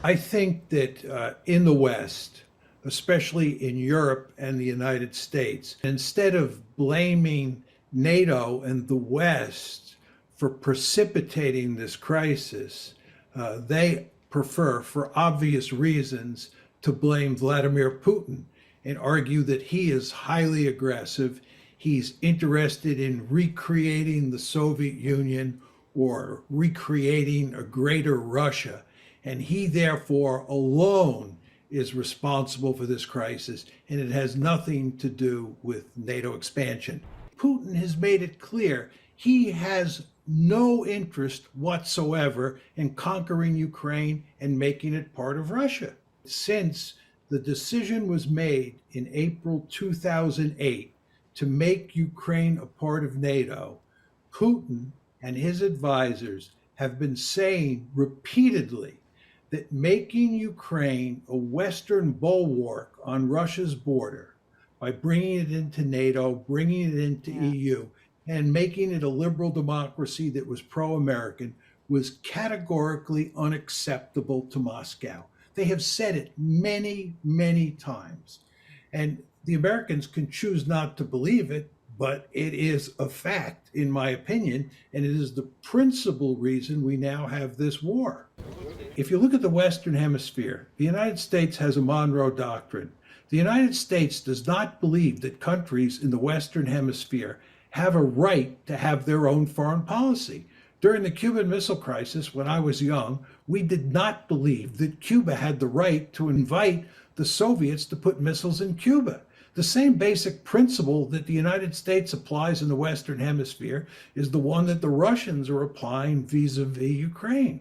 I think that in the West, especially in Europe and the United States, instead of blaming NATO and the West for precipitating this crisis, they prefer, for obvious reasons, to blame Vladimir Putin and argue that he is highly aggressive. He's interested in recreating the Soviet Union or recreating a greater Russia. And he, therefore, alone is responsible for this crisis, and it has nothing to do with NATO expansion. Putin has made it clear he has no interest whatsoever in conquering Ukraine and making it part of Russia. Since the decision was made in April 2008 to make Ukraine a part of NATO, Putin and his advisors have been saying repeatedly that making Ukraine a Western bulwark on Russia's border by bringing it into NATO, bringing it into Yeah. EU, and making it a liberal democracy that was pro American was categorically unacceptable to Moscow. They have said it many, many times. And the Americans can choose not to believe it, but it is a fact, in my opinion, and it is the principal reason we now have this war. If you look at the Western Hemisphere, the United States has a Monroe Doctrine. The United States does not believe that countries in the Western Hemisphere have a right to have their own foreign policy. During the Cuban Missile Crisis, when I was young, we did not believe that Cuba had the right to invite the Soviets to put missiles in Cuba. The same basic principle that the United States applies in the Western Hemisphere is the one that the Russians are applying vis-a-vis Ukraine.